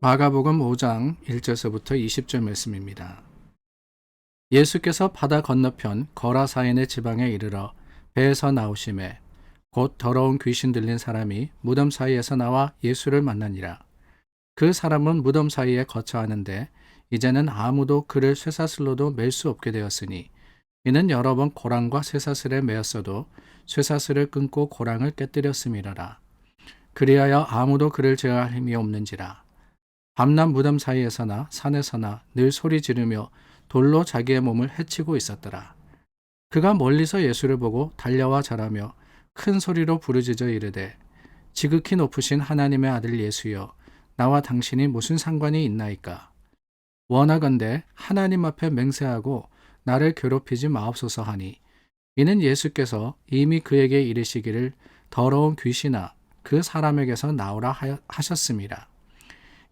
마가복음 5장 1절서부터 20절 말씀입니다. 예수께서 바다 건너편 거라사인의 지방에 이르러 배에서 나오심에 곧 더러운 귀신 들린 사람이 무덤 사이에서 나와 예수를 만나니라. 그 사람은 무덤 사이에 거처하는데 이제는 아무도 그를 쇠사슬로도 맬 수 없게 되었으니 이는 여러 번 고랑과 쇠사슬에 매었어도 쇠사슬을 끊고 고랑을 깨뜨렸음이라라. 그리하여 아무도 그를 제어할 힘이 없는지라. 밤낮 무덤 사이에서나 산에서나 늘 소리 지르며 돌로 자기의 몸을 해치고 있었더라. 그가 멀리서 예수를 보고 달려와 절하며 큰 소리로 부르짖어 이르되 지극히 높으신 하나님의 아들 예수여, 나와 당신이 무슨 상관이 있나이까? 원하건대 하나님 앞에 맹세하고 나를 괴롭히지 마옵소서 하니, 이는 예수께서 이미 그에게 이르시기를 더러운 귀신아 그 사람에게서 나오라 하셨습니다.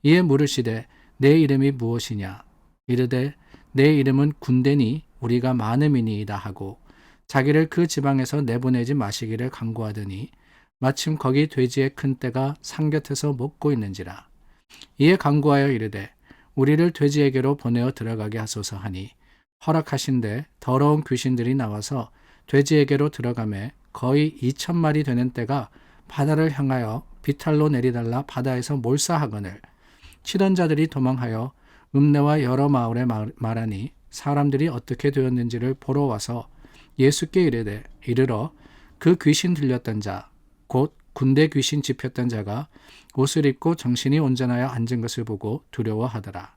이에 물으시되 내 이름이 무엇이냐? 이르되 내 이름은 군대니 우리가 많음이니이다 하고 자기를 그 지방에서 내보내지 마시기를 간구하더니 마침 거기 돼지의 큰 떼가 상곁에서 먹고 있는지라. 이에 간구하여 이르되 우리를 돼지에게로 보내어 들어가게 하소서 하니 허락하신대 더러운 귀신들이 나와서 돼지에게로 들어가매 거의 2,000마리 되는 떼가 바다를 향하여 비탈로 내리달라 바다에서 몰사하거늘 치던 자들이 도망하여 읍내와 여러 마을에 말하니 사람들이 어떻게 되었는지를 보러 와서 예수께 이르러 그 귀신 들렸던 자 곧 군대 귀신 집혔던 자가 옷을 입고 정신이 온전하여 앉은 것을 보고 두려워하더라.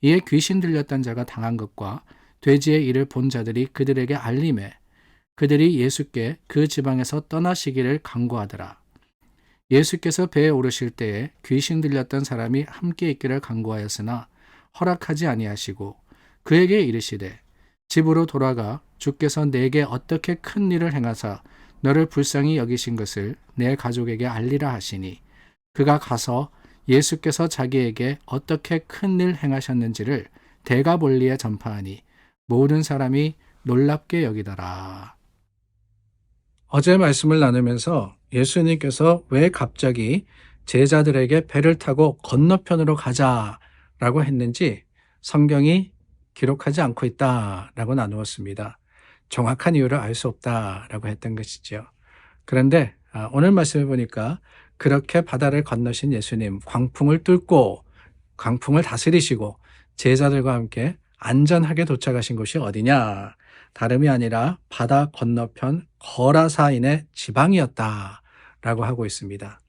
이에 귀신 들렸던 자가 당한 것과 돼지의 일을 본 자들이 그들에게 알림해 그들이 예수께 그 지방에서 떠나시기를 간구하더라. 예수께서 배에 오르실 때에 귀신 들렸던 사람이 함께 있기를 간구하였으나 허락하지 아니하시고 그에게 이르시되 집으로 돌아가 주께서 내게 어떻게 큰 일을 행하사 너를 불쌍히 여기신 것을 내 가족에게 알리라 하시니 그가 가서 예수께서 자기에게 어떻게 큰 일 행하셨는지를 대가볼리에 전파하니 모든 사람이 놀랍게 여기더라. 어제 말씀을 나누면서 예수님께서 왜 갑자기 제자들에게 배를 타고 건너편으로 가자라고 했는지 성경이 기록하지 않고 있다라고 나누었습니다. 정확한 이유를 알 수 없다라고 했던 것이죠. 그런데 오늘 말씀을 보니까 그렇게 바다를 건너신 예수님, 광풍을 뚫고 광풍을 다스리시고 제자들과 함께 안전하게 도착하신 곳이 어디냐? 다름이 아니라 바다 건너편 거라사인의 지방이었다라고 하고 있습니다.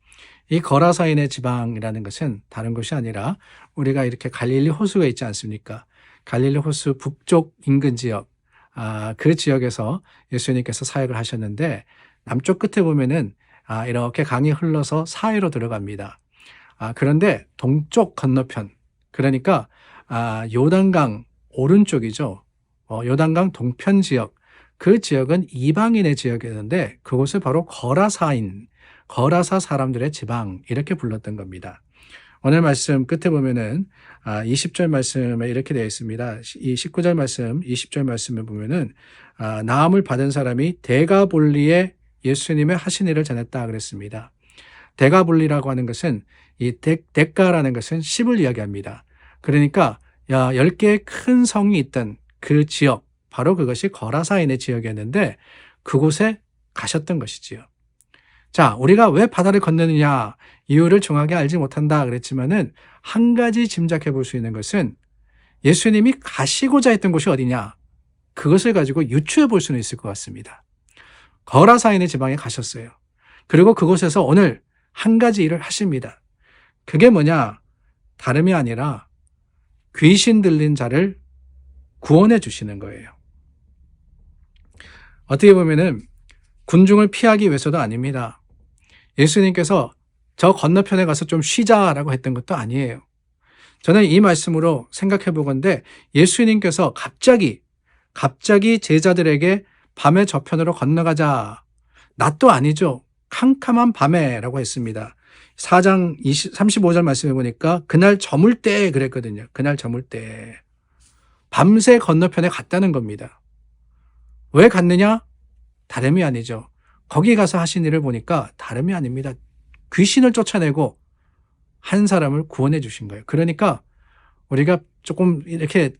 이 거라사인의 지방이라는 것은 다른 것이 아니라 우리가 이렇게 갈릴리 호수가 있지 않습니까? 갈릴리 호수 북쪽 인근 지역, 그 지역에서 예수님께서 사역을 하셨는데 남쪽 끝에 보면은 이렇게 강이 흘러서 사해로 들어갑니다. 그런데 동쪽 건너편, 그러니까 요단강 오른쪽이죠. 요단강 동편 지역, 그 지역은 이방인의 지역이었는데 그곳을 바로 거라사인, 거라사 사람들의 지방 이렇게 불렀던 겁니다. 오늘 말씀 끝에 보면은 20절 말씀에 이렇게 되어 있습니다. 이 19절 말씀, 20절 말씀에 보면은 나음을 받은 사람이 대가볼리에 예수님의 하신 일을 전했다 그랬습니다. 대가볼리라고 하는 것은 이 대가라는 것은 10을 이야기합니다. 그러니까 10개의 큰 성이 있던 그 지역, 바로 그것이 거라사인의 지역이었는데 그곳에 가셨던 것이지요. 자, 우리가 왜 바다를 건너느냐 이유를 정확히 알지 못한다 그랬지만은 한 가지 짐작해 볼 수 있는 것은 예수님이 가시고자 했던 곳이 어디냐, 그것을 가지고 유추해 볼 수는 있을 것 같습니다. 거라사인의 지방에 가셨어요. 그리고 그곳에서 오늘 한 가지 일을 하십니다. 그게 뭐냐? 다름이 아니라 귀신 들린 자를 구원해 주시는 거예요. 어떻게 보면은 군중을 피하기 위해서도 아닙니다. 예수님께서 저 건너편에 가서 좀 쉬자라고 했던 것도 아니에요. 저는 이 말씀으로 생각해 보건대 예수님께서 갑자기 제자들에게 밤에 저편으로 건너가자. 낮도 아니죠. 캄캄한 밤에라고 했습니다. 4장 35절 말씀해 보니까 그날 저물 때 그랬거든요. 그날 저물 때. 밤새 건너편에 갔다는 겁니다. 왜 갔느냐? 다름이 아니죠. 거기 가서 하신 일을 보니까 다름이 아닙니다. 귀신을 쫓아내고 한 사람을 구원해 주신 거예요. 그러니까 우리가 조금 이렇게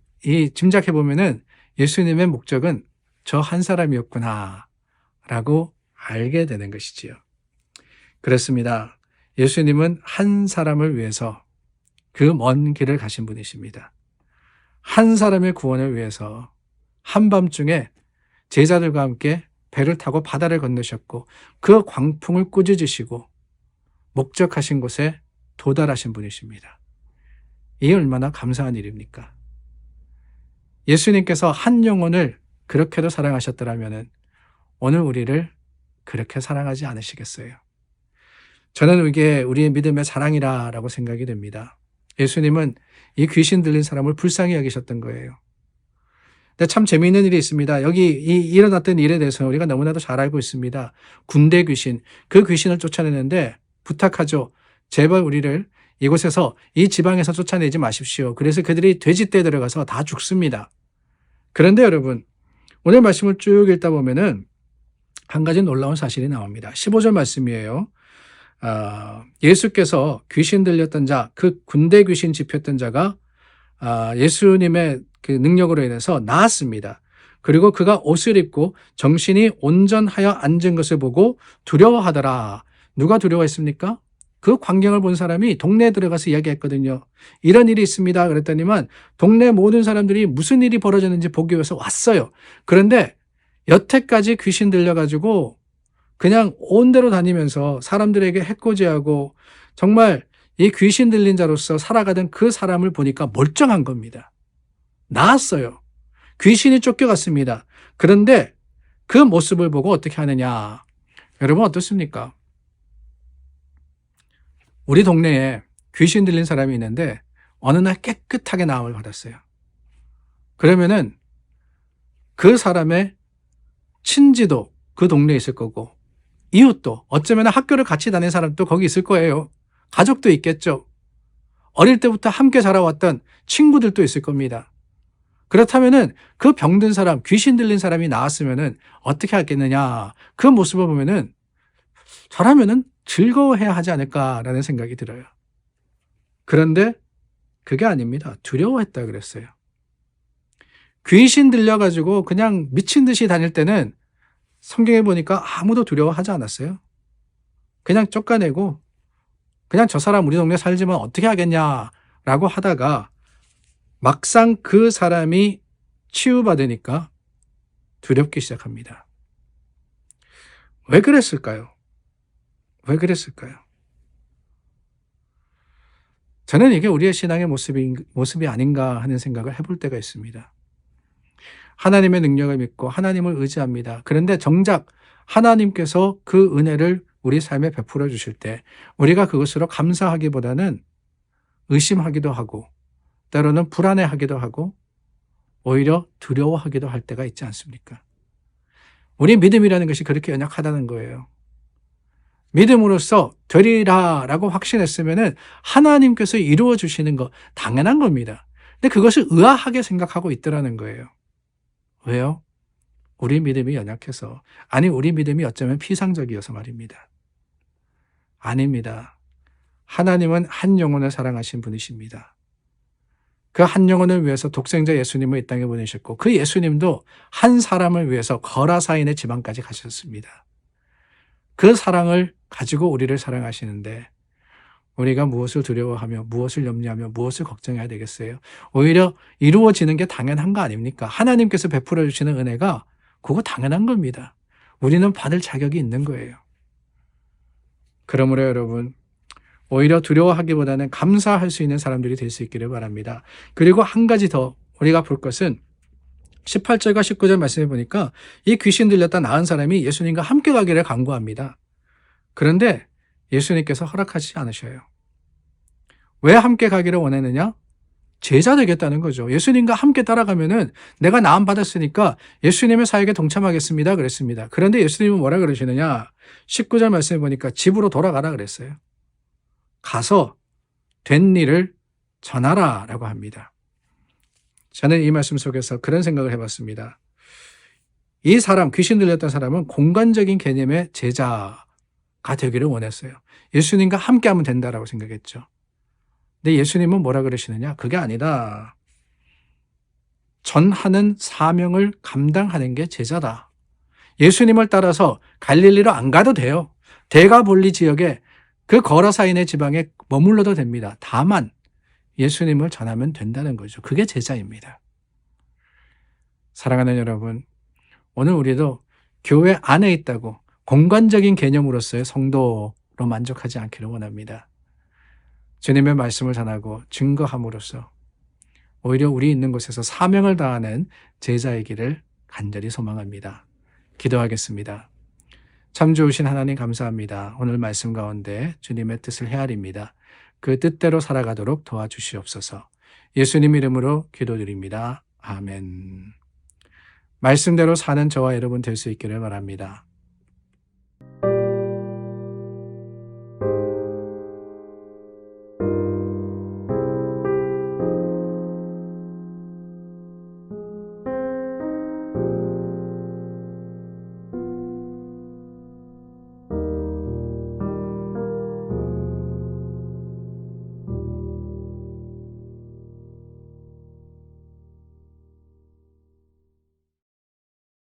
짐작해 보면은 예수님의 목적은 저 한 사람이었구나 라고 알게 되는 것이지요. 그렇습니다. 예수님은 한 사람을 위해서 그 먼 길을 가신 분이십니다. 한 사람의 구원을 위해서 한밤중에 제자들과 함께 배를 타고 바다를 건너셨고 그 광풍을 꾸짖으시고 목적하신 곳에 도달하신 분이십니다. 이게 얼마나 감사한 일입니까? 예수님께서 한 영혼을 그렇게도 사랑하셨더라면 오늘 우리를 그렇게 사랑하지 않으시겠어요? 저는 이게 우리의 믿음의 자랑이라고 생각이 됩니다. 예수님은 이 귀신 들린 사람을 불쌍히 여기셨던 거예요. 근데 참 재미있는 일이 있습니다. 여기 일어났던 일에 대해서 우리가 너무나도 잘 알고 있습니다. 군대 귀신, 그 귀신을 쫓아내는데 부탁하죠. 제발 우리를 이곳에서 이 지방에서 쫓아내지 마십시오. 그래서 그들이 돼지떼에 들어가서 다 죽습니다. 그런데 여러분, 오늘 말씀을 쭉 읽다 보면은 한 가지 놀라운 사실이 나옵니다. 15절 말씀이에요. 예수께서 귀신 들렸던 자, 그 군대 귀신 집혔던 자가 예수님의 그 능력으로 인해서 나았습니다. 그리고 그가 옷을 입고 정신이 온전하여 앉은 것을 보고 두려워하더라. 누가 두려워했습니까? 그 광경을 본 사람이 동네에 들어가서 이야기했거든요. 이런 일이 있습니다. 그랬더니만 동네 모든 사람들이 무슨 일이 벌어졌는지 보기 위해서 왔어요. 그런데 여태까지 귀신 들려가지고 그냥 온 데로 다니면서 사람들에게 해코지하고 정말 이 귀신 들린 자로서 살아가던 그 사람을 보니까 멀쩡한 겁니다. 나았어요. 귀신이 쫓겨갔습니다. 그런데 그 모습을 보고 어떻게 하느냐. 여러분 어떻습니까? 우리 동네에 귀신 들린 사람이 있는데 어느 날 깨끗하게 나음을 받았어요. 그러면은 그 사람의 친지도 그 동네에 있을 거고 이웃도 어쩌면 학교를 같이 다닌 사람도 거기 있을 거예요. 가족도 있겠죠. 어릴 때부터 함께 자라왔던 친구들도 있을 겁니다. 그렇다면은 그 병든 사람, 귀신 들린 사람이 나왔으면은 어떻게 하겠느냐. 그 모습을 보면은 저라면은 즐거워해야 하지 않을까라는 생각이 들어요. 그런데 그게 아닙니다. 두려워했다 그랬어요. 귀신 들려가지고 그냥 미친 듯이 다닐 때는 성경에 보니까 아무도 두려워하지 않았어요. 그냥 쫓아내고 그냥 저 사람 우리 동네 살지만 어떻게 하겠냐라고 하다가 막상 그 사람이 치유받으니까 두렵기 시작합니다. 왜 그랬을까요? 왜 그랬을까요? 저는 이게 우리의 신앙의 모습이 아닌가 하는 생각을 해볼 때가 있습니다. 하나님의 능력을 믿고 하나님을 의지합니다. 그런데 정작 하나님께서 그 은혜를 우리 삶에 베풀어 주실 때 우리가 그것으로 감사하기보다는 의심하기도 하고 때로는 불안해하기도 하고 오히려 두려워하기도 할 때가 있지 않습니까? 우리 믿음이라는 것이 그렇게 연약하다는 거예요. 믿음으로써 되리라라고 확신했으면은 하나님께서 이루어 주시는 거 당연한 겁니다. 근데 그것을 의아하게 생각하고 있더라는 거예요. 왜요? 우리 믿음이 연약해서, 아니 우리 믿음이 어쩌면 피상적이어서 말입니다. 아닙니다. 하나님은 한 영혼을 사랑하신 분이십니다. 그 한 영혼을 위해서 독생자 예수님을 이 땅에 보내셨고 그 예수님도 한 사람을 위해서 거라사인의 지방까지 가셨습니다. 그 사랑을 가지고 우리를 사랑하시는데 우리가 무엇을 두려워하며 무엇을 염려하며 무엇을 걱정해야 되겠어요? 오히려 이루어지는 게 당연한 거 아닙니까? 하나님께서 베풀어 주시는 은혜가 그거 당연한 겁니다. 우리는 받을 자격이 있는 거예요. 그러므로 여러분 오히려 두려워하기보다는 감사할 수 있는 사람들이 될 수 있기를 바랍니다. 그리고 한 가지 더 우리가 볼 것은 18절과 19절 말씀해 보니까 이 귀신 들렸다 나은 사람이 예수님과 함께 가기를 간구합니다. 그런데 예수님께서 허락하지 않으셔요. 왜 함께 가기를 원했느냐? 제자 되겠다는 거죠. 예수님과 함께 따라가면은 내가 나음 받았으니까 예수님의 사역에 동참하겠습니다. 그랬습니다. 그런데 예수님은 뭐라 그러시느냐? 19절 말씀해 보니까 집으로 돌아가라 그랬어요. 가서 된 일을 전하라 라고 합니다. 저는 이 말씀 속에서 그런 생각을 해봤습니다. 이 사람, 귀신 들렸던 사람은 공간적인 개념의 제자가 되기를 원했어요. 예수님과 함께하면 된다라고 생각했죠. 근데 예수님은 뭐라 그러시느냐? 그게 아니다. 전하는 사명을 감당하는 게 제자다. 예수님을 따라서 갈릴리로 안 가도 돼요. 대가볼리 지역에 그 거라사인의 지방에 머물러도 됩니다. 다만 예수님을 전하면 된다는 거죠. 그게 제자입니다. 사랑하는 여러분, 오늘 우리도 교회 안에 있다고 공간적인 개념으로서의 성도로 만족하지 않기를 원합니다. 주님의 말씀을 전하고 증거함으로써 오히려 우리 있는 곳에서 사명을 다하는 제자이기를 간절히 소망합니다. 기도하겠습니다. 참 좋으신 하나님 감사합니다. 오늘 말씀 가운데 주님의 뜻을 헤아립니다. 그 뜻대로 살아가도록 도와주시옵소서. 예수님 이름으로 기도드립니다. 아멘. 말씀대로 사는 저와 여러분 될 수 있기를 바랍니다.